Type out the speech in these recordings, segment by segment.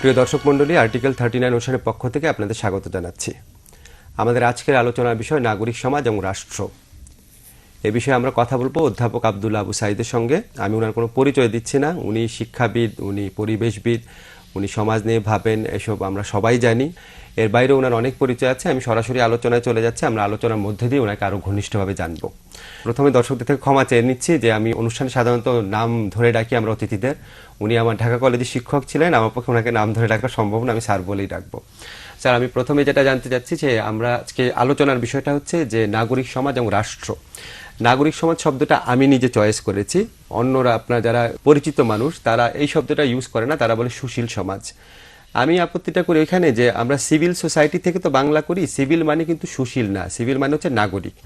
প্রিয় দর্শক মণ্ডলী, আর্টিকেল 39 অনুষ্ঠানের পক্ষ থেকে আপনাদের স্বাগত জানাচ্ছি। আমাদের আজকের আলোচনার বিষয় নাগরিক সমাজ এবং রাষ্ট্র। এ বিষয়ে আমরা কথা বলবো অধ্যাপক আব্দুল্লাহ আবু সাঈদের সঙ্গে। আমি ওনার কোনো পরিচয় দিচ্ছি না। উনি শিক্ষাবিদ, উনি পরিবেশবিদ, উনি সমাজ নিয়ে ভাবেন, এসব আমরা সবাই জানি। এর বাইরে ওনার অনেক পরিচয় আছে। আমি সরাসরি আলোচনায় চলে যাচ্ছি। আমরা আলোচনার মধ্যে দিয়ে ওনাকে আরও ঘনিষ্ঠভাবে জানবো। প্রথমে দর্শকদের থেকে ক্ষমা চেয়ে নিচ্ছি যে আমি অনুষ্ঠানে সাধারণত নাম ধরে ডাকি আমরা অতিথিদের। উনি আমার ঢাকা কলেজের শিক্ষক ছিলেন, আমার পক্ষে ওনাকে নাম ধরে ডাকা সম্ভব না, আমি স্যার বলেই ডাকবো। স্যার, আমি প্রথমে যেটা জানতে চাচ্ছি যে আমরা আজকে আলোচনার বিষয়টা হচ্ছে যে নাগরিক সমাজ এবং রাষ্ট্র। নাগরিক সমাজ শব্দটা আমি নিজে চয়েস করেছি, অন্যরা আপনার যারা পরিচিত মানুষ তারা এই শব্দটা ইউজ করে না, তারা বলে সুশীল সমাজ। আমি আপত্তিটা করি এখানে যে আমরা সিভিল সোসাইটি থেকে তো বাংলা করি, সিভিল মানে কিন্তু সুশীল না, সিভিল মানে হচ্ছে নাগরিক।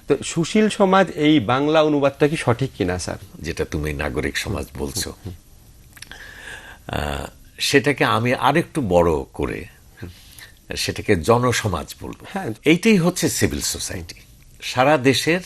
তো সুশীল সমাজ এই বাংলা অনুবাদটা কি সঠিক কিনা স্যার? যেটা তুমি নাগরিক সমাজ বলছো সেটাকে আমি আরেকটু বড় করে সেটাকে জনসমাজ বলবো। হ্যাঁ, এইটাই হচ্ছে সিভিল সোসাইটি, সারা দেশের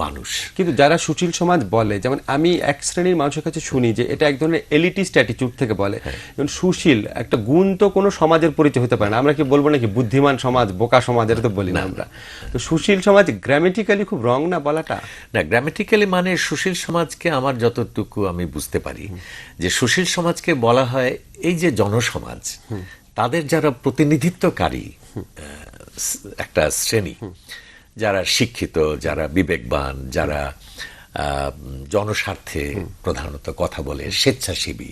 মানুষ। কিন্তু যারা সুশীল সমাজ বলে, যেমন আমি এক শ্রেণীর মানুষের কাছে শুনি যে এটা এক ধরনের এলিটিস্ট অ্যাটিটিউড থেকে বলে। যেমন সুশীল একটা গুণ তো কোনো সমাজের পরিচয় হতে পারে না। আমরা কি বলবো নাকি বুদ্ধিমান সমাজ, বোকা সমাজ, এটা তো বলি না আমরা। তো সুশীল সমাজ গ্রামেটিক্যালি খুব রং না বলাটা? না, গ্রামেটিক্যালি মানে সুশীল সমাজকে আমার যতটুকু আমি বুঝতে পারি যে সুশীল সমাজকে বলা হয় এই যে জনসমাজ, তাদের যারা প্রতিনিধিত্বকারী একটা শ্রেণী, যারা শিক্ষিত, যারা বিবেকবান, যারা জনস্বার্থে প্রধানত কথা বলে, স্বেচ্ছাসেবী,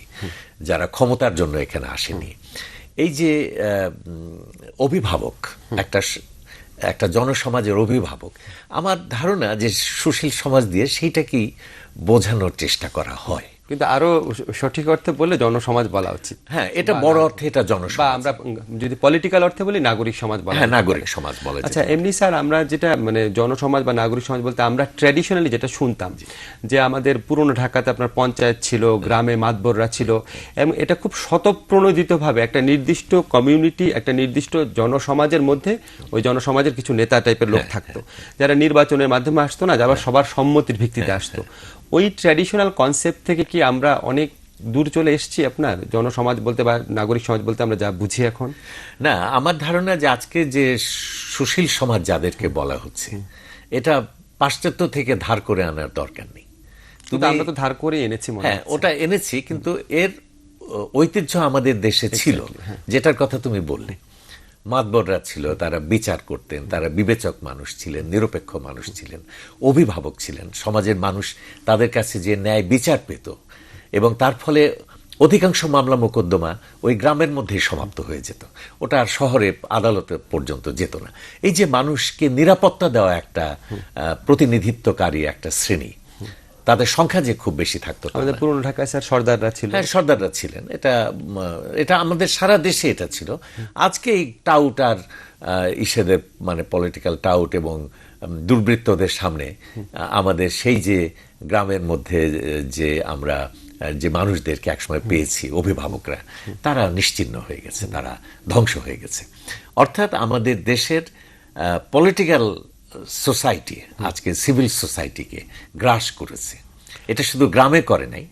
যারা ক্ষমতার জন্য এখানে আসেনি, এই যে অভিভাবক, একটা জনসমাজের অভিভাবক, আমার ধারণা যে সুশীল সমাজ দিয়ে সেইটাকেই বোঝানোর চেষ্টা করা হয়। কিন্তু আরো সঠিক অর্থে বললে জনসমাজ বলা উচিত। হ্যাঁ, এটা বড় অর্থে এটা জনসমাজ, বা আমরা যদি পলিটিক্যাল অর্থে বলি নাগরিক সমাজ বলা। হ্যাঁ, নাগরিক সমাজ বলা। আচ্ছা, এমনি স্যার আমরা যেটা মানে জনসমাজ বা নাগরিক সমাজ বলতে আমরা ট্র্যাডিশনালি যেটা শুনতাম যে আমাদের পুরনো ঢাকাতে আপনার পঞ্চায়েত ছিল, গ্রামে মাতবররা ছিল, এবং এটা খুব স্বতঃপ্রণোদিতভাবে একটা নির্দিষ্ট কমিউনিটি, একটা নির্দিষ্ট জনসমাজের মধ্যে ওই জনসমাজের কিছু নেতা টাইপের লোক থাকতো, যারা নির্বাচনের মাধ্যমে আসতো না, যারা সবার সম্মতির ভিত্তিতে আসতো। ওই ট্র্যাডিশনাল কনসেপ্ট থেকে কি আমরা অনেক দূর চলে এসেছি আপনার জনসমাজ বলতে বা নাগরিক সমাজ বলতে আমরা যা বুঝি এখন? না, আমার ধারণা যে আজকে যে সুশীল সমাজ যাদেরকে বলা হচ্ছে, এটা পাশ্চাত্য থেকে ধার করে আনার দরকার নেই। কিন্তু আমরা তো ধার করে এনেছি। হ্যাঁ, ওটা এনেছি, কিন্তু এর ঐতিহ্য আমাদের দেশে ছিল, যেটার কথা তুমি বললে। মাতবররা ছিল, তারা বিচার করতেন, তারা বিবেচক মানুষ ছিলেন, নিরপেক্ষ মানুষ ছিলেন, অভিভাবক ছিলেন। সমাজের মানুষ তাদের কাছে যে ন্যায় বিচার পেত, এবং তার ফলে অধিকাংশ মামলা মোকদ্দমা ওই গ্রামের মধ্যেই সমাপ্ত হয়ে যেত, ওটা আর শহরে আদালতে পর্যন্ত যেত না। এই যে মানুষকে নিরাপত্তা দেওয়া একটা প্রতিনিধিত্বকারী একটা শ্রেণী, তাদের সংখ্যা যে খুব বেশি থাকতো। আমাদের পুরনো ঢাকায় স্যার সর্দাররা ছিল। হ্যাঁ, সর্দাররা ছিলেন। এটা আমাদের সারা দেশে এটা ছিল। আজকে এই টাউট আর ইসেদের মানে পলিটিক্যাল টাউট এবং দুর্বৃত্তদের সামনে আমাদের সেই যে গ্রামের মধ্যে যে আমরা যে মানুষদেরকে একসময় পেয়েছি, অভিভাবকরা, তারা নিশ্চিহ্ন হয়ে গেছে, তারা ধ্বংস হয়ে গেছে। অর্থাৎ আমাদের দেশের পলিটিক্যাল সোসাইটি আজকে সিভিল সোসাইটিকে গ্রাস করেছে। এটা শুধু গ্রামে করে নাই,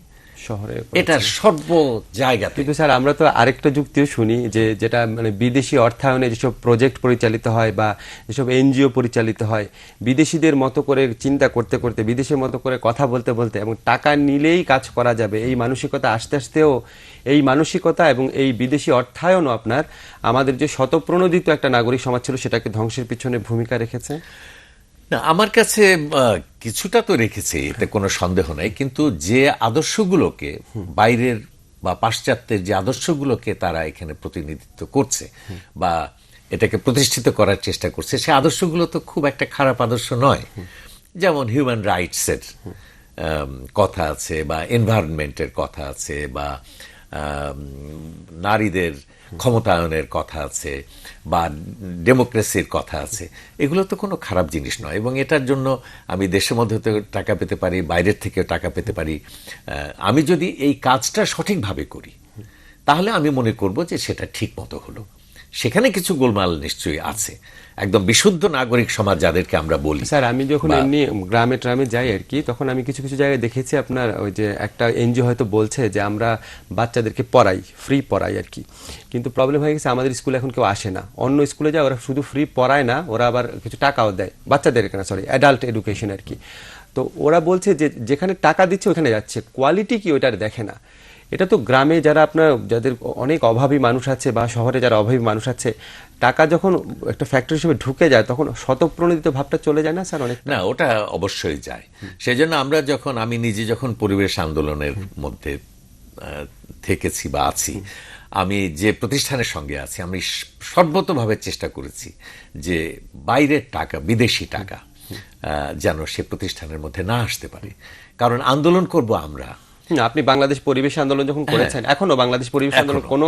শহরে, এটা সর্ব জায়গাতে। কিন্তু স্যার আমরা তো আরেকটা যুক্তিও শুনি যে যেটা মানে বিদেশি অর্থায়নে যেসব প্রজেক্ট পরিচালিত হয় বা যেসব এনজিও পরিচালিত হয়, বিদেশিদের মতো করে চিন্তা করতে করতে, বিদেশের মতো করে কথা বলতে বলতে এবং টাকা নিলেই কাজ করা যাবে, এই মানসিকতা আস্তে আস্তেও, এই মানসিকতা এবং এই বিদেশি অর্থায়নও আপনার আমাদের যে স্বতঃপ্রণোদিত একটা নাগরিক সমাজ ছিল সেটাকে ধ্বংসের পিছনে ভূমিকা রেখেছে। না, আমার কাছে কিছুটা তো রেখেছে, এতে কোনো সন্দেহ নাই। কিন্তু যে আদর্শগুলোকে বাইরের বা পাশ্চাত্যের যে আদর্শগুলোকে তারা এখানে প্রতিনিধিত্ব করছে বা এটাকে প্রতিষ্ঠিত করার চেষ্টা করছে, সে আদর্শগুলো তো খুব একটা খারাপ আদর্শ নয়। যেমন হিউম্যান রাইটসের কথা আছে, বা এনভায়রনমেন্টের কথা আছে, বা নারীদের ক্ষমতায়নের কথা আছে, বা ডেমোক্রেসির কথা আছে। এগুলো তো কোনো খারাপ জিনিস নয়, এবং এটার জন্য আমি দেশের মধ্যে টাকা পেতে পারি, বাইরের থেকেও টাকা পেতে পারি। আমি যদি এই কাজটা সঠিকভাবে করি তাহলে আমি মনে করব যে সেটা ঠিক মতো হলো। সেখানে কিছু গোলমাল নিশ্চয়ই আছে। একদম বিশুদ্ধ নাগরিক সমাজ যাদেরকে আমরা বলি। স্যার আমি যখন এমনি গ্রামে ট্রামে যাই আর কি, তখন আমি কিছু কিছু জায়গায় দেখেছি আপনার ওই যে একটা এনজিও হয়তো বলছে যে আমরা বাচ্চাদেরকে পড়াই, ফ্রি পড়াই আর কি, কিন্তু প্রবলেম হয়ে গেছে আমাদের স্কুলে এখন কেউ আসে না। অন্য স্কুলে যায় ওরা শুধু ফ্রি পড়ায় না, ওরা আবার কিছু টাকাও দেয় বাচ্চাদেরকে, না সরি অ্যাডাল্ট এডুকেশন আর কি। তো ওরা বলছে যে যেখানে টাকা দিচ্ছে ওখানে যাচ্ছে, কোয়ালিটি কি ওইটার দেখে না। এটা তো গ্রামে যারা আপনার যাদের অনেক অভাবী মানুষ আছে বা শহরে যারা অভাবী মানুষ আছে, টাকা যখন একটা ফ্যাক্টরি হিসেবে ঢুকে যায় তখন স্বতঃপ্রণোদিত ভাবটা চলে যায় না স্যার অনেক? না, ওটা অবশ্যই যায়। সেই জন্য আমি নিজে যখন পরিবেশ আন্দোলনের মধ্যে থেকেছি বা আছি, আমি যে প্রতিষ্ঠানের সঙ্গে আছি, আমি সর্বতভাবে চেষ্টা করেছি যে বাইরের টাকা, বিদেশি টাকা যেন সে প্রতিষ্ঠানের মধ্যে না আসতে পারে। কারণ আন্দোলন করব আমরা। আপনি বাংলাদেশ পরিবেশ আন্দোলন যখন করেছেন, এখনো বাংলাদেশ পরিবেশ আন্দোলন কোনো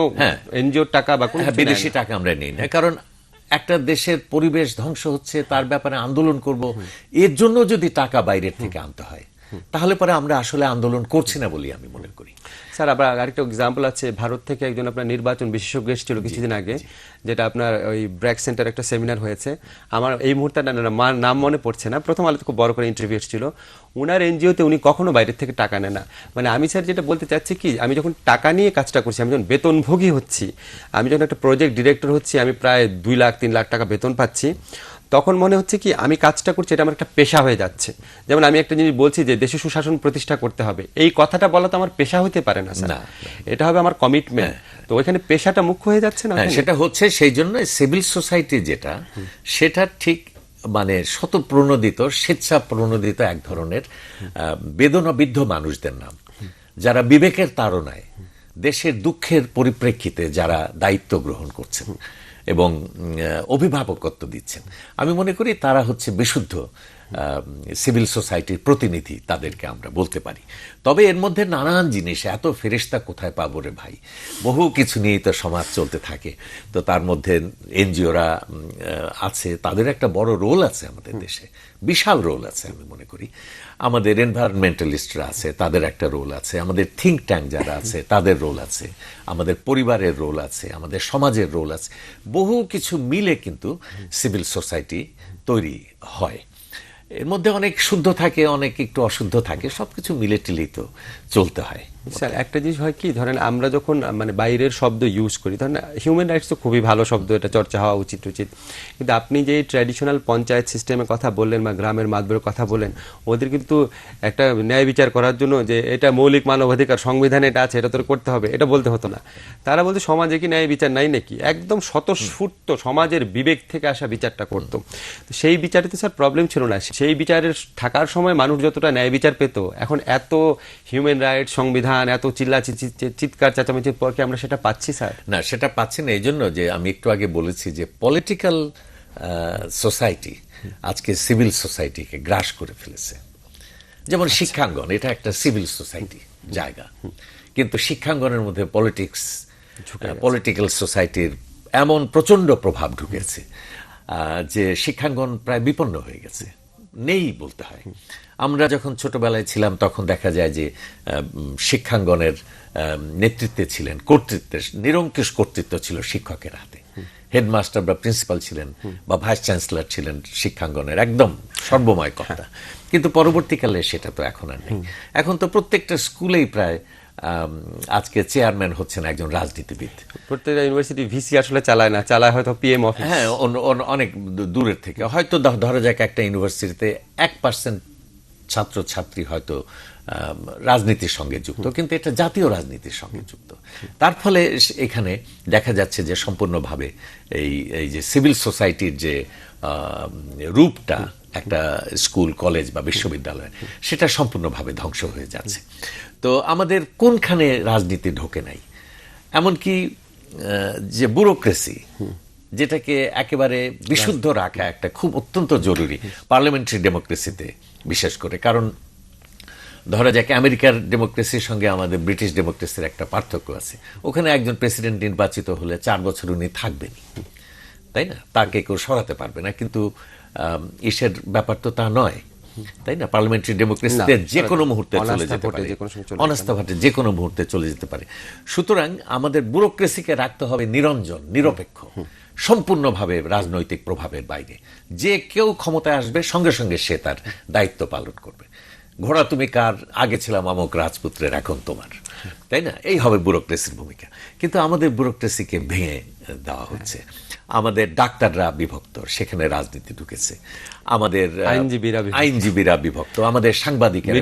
এনজিওর টাকা বা কোনো বিদেশি টাকা আমরা নেই না। কারণ একটা দেশের পরিবেশ ধ্বংস হচ্ছে, তার ব্যাপারে আন্দোলন করব, এর জন্য যদি টাকা বাইরের থেকে আনতে হয়, তাহলে পরে আমরা আসলে আন্দোলন করছি না বলি আমি মনে করি। স্যার আবার আরেকটা এক্সাম্পল আছে, ভারত থেকে একজন আপনার নির্বাচন বিশেষজ্ঞ এসেছিল কিছুদিন আগে, যেটা আপনার ওই ব্র্যাক সেন্টার একটা সেমিনার হয়েছে, আমার এই মুহূর্তে নাম মনে পড়ছে না, প্রথম আলোতে খুব বড় করে ইন্টারভিউ এসেছিল। উনার এনজিওতে উনি কখনো বাইরের থেকে টাকা নেন না। মানে আমি স্যার যেটা বলতে চাচ্ছি কি, আমি যখন টাকা নিয়ে কাজটা করছি, আমি যখন বেতনভোগী হচ্ছি, আমি যখন একটা প্রজেক্ট ডিরেক্টর হচ্ছি, আমি প্রায় 2 লাখ 3 লাখ টাকা বেতন পাচ্ছি, তখন মনে হচ্ছে কি আমি কাজটা করছি এটা আমার একটা পেশা হয়ে যাচ্ছে। যেমন আমি একটা জিনিস বলছি যে দেশে সুশাসন প্রতিষ্ঠা করতে হবে, এই কথাটা বলা তো আমার পেশা হতে পারে না স্যার, এটা হবে আমার কমিটমেন্ট। তো ওইখানে পেশাটা মুখ্য হয়ে যাচ্ছে না। সেটা হচ্ছে, সেই জন্য সিভিল সোসাইটি যেটা, সেটা ঠিক মানে স্বতঃপ্রণোদিত, স্বেচ্ছা প্রণোদিত এক ধরনের বেদনাবিদ্ধ মানুষদের নাম, যারা বিবেকের তাড়নায় দেশের দুঃখের পরিপ্রেক্ষিতে যারা দায়িত্ব গ্রহণ করছেন এবং অভিভাবকত্ব দিচ্ছেন। আমি মনে করি তারা হচ্ছে বিশুদ্ধ সিভিল সোসাইটির প্রতিনিধি, তাদেরকে আমরা বলতে পারি। তবে এর মধ্যে নানান জিনিস, এত ফেরেশতা কোথায় পাবো রে ভাই, বহু কিছু নিয়েই তো সমাজ চলতে থাকে। তো তার মধ্যে এনজিওরা আছে, তাদের একটা বড় রোল আছে আমাদের দেশে, বিশাল রোল আছে আমি মনে করি। আমাদের এনভায়রনমেন্টালিস্টরা আছে, তাদের একটা রোল আছে। আমাদের থিঙ্ক ট্যাঙ্ক যারা আছে তাদের রোল আছে। আমাদের পরিবারের রোল আছে, আমাদের সমাজের রোল আছে। বহু কিছু মিলে কিন্তু সিভিল সোসাইটি তৈরি হয়। এর মধ্যে অনেক শুদ্ধ থাকে, অনেক একটু অশুদ্ধ থাকে, সবকিছু মিলে টিলেই তো চলতে হয়। স্যার একটা জিনিস হয় কি, ধরেন আমরা যখন মানে বাইরের শব্দ ইউজ করি, ধরেন হিউম্যান রাইটস তো খুবই ভালো শব্দ, এটা চর্চা হওয়া উচিত। কিন্তু আপনি যে ট্র্যাডিশনাল পঞ্চায়েত সিস্টেমের কথা বললেন বা গ্রামের মাতবরের কথা বললেন, ওদের কিন্তু একটা ন্যায় বিচার করার জন্য যে এটা মৌলিক মানবাধিকার, সংবিধানে এটা আছে, এটা তো করতে হবে, এটা বলতে হতো না। তারা বলতে সমাজে কি ন্যায় বিচার নাই নাকি, একদম স্বতঃস্ফূর্ত সমাজের বিবেক থেকে আসা বিচারটা করতো। তো সেই বিচারে তো স্যার প্রবলেম ছিল না। সেই বিচারের থাকার সময় মানুষ যতটা ন্যায় বিচার পেত, এখন এত হিউম্যান রাইটস, সংবিধান, এত চিৎকার চেঁচামেচির পর কি আমরা সেটা পাচ্ছি স্যার? না, সেটা পাচ্ছি না। এই জন্য যে আমি একটু আগে বলেছি যে পলিটিক্যাল সোসাইটি আজকে সিভিল সোসাইটিকে গ্রাস করে ফেলেছে। যেমন শিক্ষাঙ্গন, এটা একটা সিভিল সোসাইটি জায়গা, কিন্তু শিক্ষাঙ্গনের মধ্যে পলিটিক্যাল সোসাইটির এমন প্রচন্ড প্রভাব ঢুকেছে যে শিক্ষাঙ্গন প্রায় বিপন্ন হয়ে গেছে, নেই বলতে হয়। আমরা যখন ছোটবেলায় ছিলাম তখন দেখা যায় যে শিক্ষাঙ্গনের নেতৃত্বে ছিলেন, নিরঙ্কুশ কর্তৃত্ব ছিল শিক্ষকের হাতে। হেডমাস্টার বা প্রিন্সিপাল ছিলেন বা ভাইস চ্যান্সেলর ছিলেন শিক্ষাঙ্গনের একদম সর্বময় কথা। কিন্তু পরবর্তীকালে সেটা তো এখন আর নেই। এখন তো প্রত্যেকটা স্কুলেই প্রায় আজকে চেয়ারম্যান হচ্ছেন একজন রাজনীতিবিদ। প্রত্যেকটা ইউনিভার্সিটি ভিসি আসলে চালায় না, চালায় হয়তো পিএম অফিস। হ্যাঁ, অনেক দূরের থেকে। হয়তো ধরা যাক একটা ইউনিভার্সিটিতে 1% ছাত্রছাত্রী হয়তো রাজনীতির সঙ্গে যুক্ত, কিন্তু এটা জাতীয় রাজনীতির সঙ্গে যুক্ত। তার ফলে এখানে দেখা যাচ্ছে যে সম্পূর্ণভাবে এই যে সিভিল সোসাইটির যে রূপটা একটা স্কুল, কলেজ বা বিশ্ববিদ্যালয়, সেটা সম্পূর্ণভাবে ধ্বংস হয়ে যাচ্ছে। তো আমাদের কোনখানে রাজনীতি ঢোকে নাই, এমনকি যে ব্যুরোক্রেসি, যেটাকে একেবারে বিশুদ্ধ রাখা একটা খুব অত্যন্ত জরুরি পার্লামেন্টারি ডেমোক্রেসিতে, বিশেষ করে। কারণ ধরা যাক আমেরিকার ডেমোক্রেসির সঙ্গে আমাদের ব্রিটিশ ডেমোক্রেসির একটা পার্থক্য আছে। ওখানে একজন প্রেসিডেন্ট নির্বাচিত হলে 4 বছর উনি থাকবেন, তাই না? তাকে কেউ সরাতে পারবে না। কিন্তু ইসের ব্যাপার তো তা নয়। তাই না? পার্লামেন্টারি ডেমোক্রেসিতে যে কোনো মুহূর্তে চলে যেতে পারে, অনাস্থা ভোটে যে কোনো মুহূর্তে চলে যেতে পারে। সুতরাং আমাদের ব্যুরোক্রেসিকে রাখতে হবে নিরঞ্জন, নিরপেক্ষ, সম্পূর্ণভাবে রাজনৈতিক প্রভাবের বাইরে। যে কেউ ক্ষমতায় আসবে সঙ্গে সঙ্গে সে তার দায়িত্ব পালন করবে। ঘোড়া তুমি কার, আগে ছিলাম আমক রাজপুত্রের, এখন তোমার, তাই না? এই হবে ব্যুরোক্রেসির ভূমিকা। কিন্তু আমাদের ব্যুরোক্রেসিকে ভেঙে দেওয়া হচ্ছে। আমাদের ডাক্তাররা বিভক্ত, সেখানে রাজনীতি ঢুকেছে। আমাদের আইনজীবীরা বিভক্ত, আমাদের সাংবাদিকেরা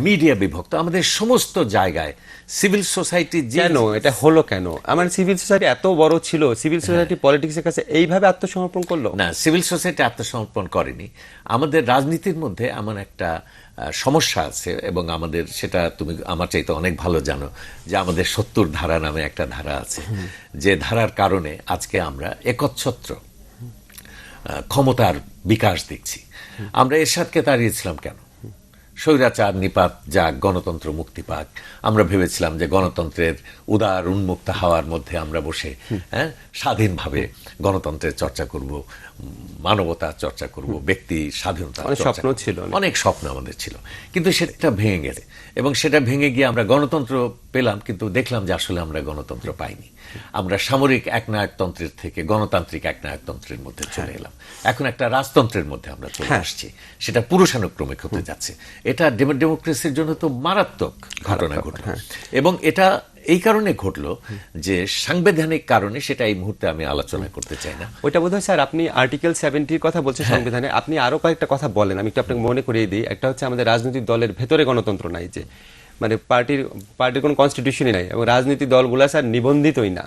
মিডিয়া বিভক্ত, আমাদের সমস্ত জায়গায় সিভিল সোসাইটি। কেন এটা হলো? কেন আমার সিভিল সোসাইটি এত বড় ছিল, সিভিল সোসাইটি পলিটিক্সের কাছে এইভাবে আত্মসমর্পণ করলো? না, সিভিল সোসাইটি আত্মসমর্পণ করেনি। আমাদের রাজনীতির মধ্যে এমন একটা সমস্যা আছে, এবং আমাদের সেটা তুমি আমার চাইতে অনেক ভালো জানো, যে আমাদের ৭০ ধারা নামে একটা ধারা আছে, যে ধারার কারণে আজকে আমরা একচ্ছত্র ক্ষমতার বিকাশ দেখছি। আমরা এরশাদকে তাড়িয়েছিলাম কেন? স্বৈরাচার নিপাত যাক, গণতন্ত্র মুক্তি পাক। আমরা ভেবেছিলাম যে গণতন্ত্রের উদার উন্মুক্ত হাওয়ার মধ্যে আমরা বসে স্বাধীনভাবে গণতন্ত্রের চর্চা করব, মানবতার চর্চা করব, ব্যক্তি স্বাধীনতা, স্বপ্ন ছিল, অনেক স্বপ্ন আমাদের ছিল। কিন্তু সেটা ভেঙে গেছে, এবং সেটা ভেঙে গিয়ে আমরা গণতন্ত্র পেলাম, কিন্তু দেখলাম যে আসলে আমরা গণতন্ত্র পাইনি। আমরা সামরিক একনায়কতন্ত্রের থেকে গণতান্ত্রিক একনায়কতন্ত্রের মধ্যে চলে এলাম। এখন একটা রাজতন্ত্রের মধ্যে আমরা চলে আসছি, সেটা পুরুষানুক্রমিক হতে যাচ্ছে। এটা ডেমোক্রেসির জন্য তো মারাত্মক ঘটনা ঘটল, এবং এটা এই কারণে ঘটলো যে সাংবিধানিক কারণে। সেটা এই মুহূর্তে আমি আলোচনা করতে চাই না। ওইটা বোধহয় স্যার আপনি আর্টিকেল 70 কথা বলছেন সংবিধানে, আপনি আরো কয়েকটা কথা বলেন, আমি একটু আপনাকে মনে করিয়ে দিই। একটা হচ্ছে আমাদের রাজনৈতিক দলের ভেতরে গণতন্ত্র নাই, যে মানে পার্টির কোনো কনস্টিটিউশনই নাই, এবং রাজনৈতিক দলগুলা স্যার নিবন্ধিতই না।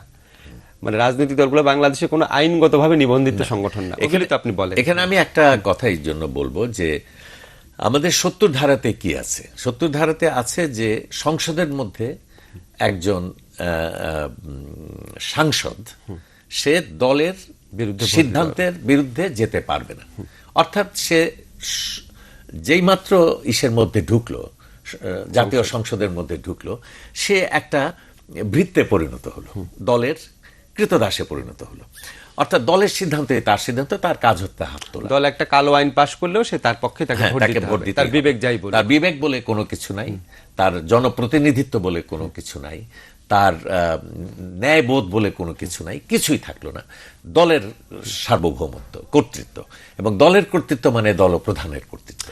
মানে রাজনৈতিক দলগুলো বাংলাদেশে কোনো আইনগতভাবে নিবন্ধিত সংগঠন না। এখানে তো আপনি বলেন। এখানে আমি একটা কথা এই জন্য বলবো যে আমাদের ৭০ ধারাতে কি আছে? ৭০ ধারাতে আছে যে সংসদের মধ্যে একজন সাংসদ সে দলের সিদ্ধান্তের বিরুদ্ধে যেতে পারবে না। অর্থাৎ সে যেই মাত্র ইসের মধ্যে ঢুকলো, জাতীয় সংসদের মধ্যে ঢুকলো, সে একটা ভৃত্যে পরিণত হলো, দলের কৃতদাসে পরিণত হলো। অর্থাৎ দলের সিদ্ধান্তে, তার সিদ্ধান্ত, তার কাজ হতে হাত তোলা। দল একটা কালো আইন পাশ করলেও সে তার পক্ষে তাকে ভোট দিতে, তার বিবেক যাই বলে। তার বিবেক বলে কোনো কিছু নাই, তার জনপ্রতিনিধিত্ব বলে কোনো কিছু নাই, তার ন্যায়বোধ বলে কোনো কিছু নাই, কিছুই থাকলো না। দলের সার্বভৌমত্ব, কর্তৃত্ব, এবং দলের কর্তৃত্ব মানে দলপ্রধানের কর্তৃত্ব।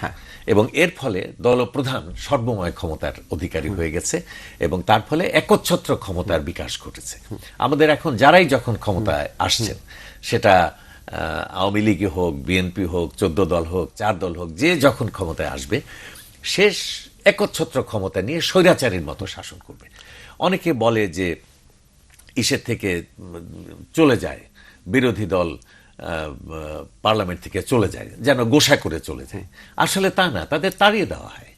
এবং এর ফলে দলপ্রধান সর্বময় ক্ষমতার অধিকারী হয়ে গেছে, এবং তার ফলে একচ্ছত্র ক্ষমতার বিকাশ ঘটেছে। আমাদের এখন যারাই যখন ক্ষমতায় আসছেন, সেটা আওয়ামী লীগই হোক, বিএনপি হোক, 14 দল হোক, 4 দল হোক, যে যখন ক্ষমতায় আসবে, শেষ একচ্ছত্র ক্ষমতা নিয়ে স্বৈরাচারীর মতো শাসন করবে। অনেকে বলে যে ইসের থেকে চলে যায়, বিরোধী দল পার্লামেন্ট থেকে চলে যায়, যেন গোসা করে চলে যায়। আসলে তা না, তাদের তাড়িয়ে দেওয়া হয়,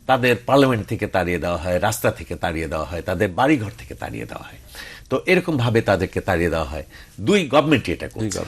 তাদের পার্লামেন্ট থেকে তাড়িয়ে দেওয়া হয়, রাস্তা থেকে তাড়িয়ে দেওয়া হয়, তাদের বাড়িঘর থেকে তাড়িয়ে দেওয়া হয়। তো এরকম ভাবে তাদেরকে তাড়িয়ে দেওয়া হয়। দুই গভর্নমেন্টই এটা করছে।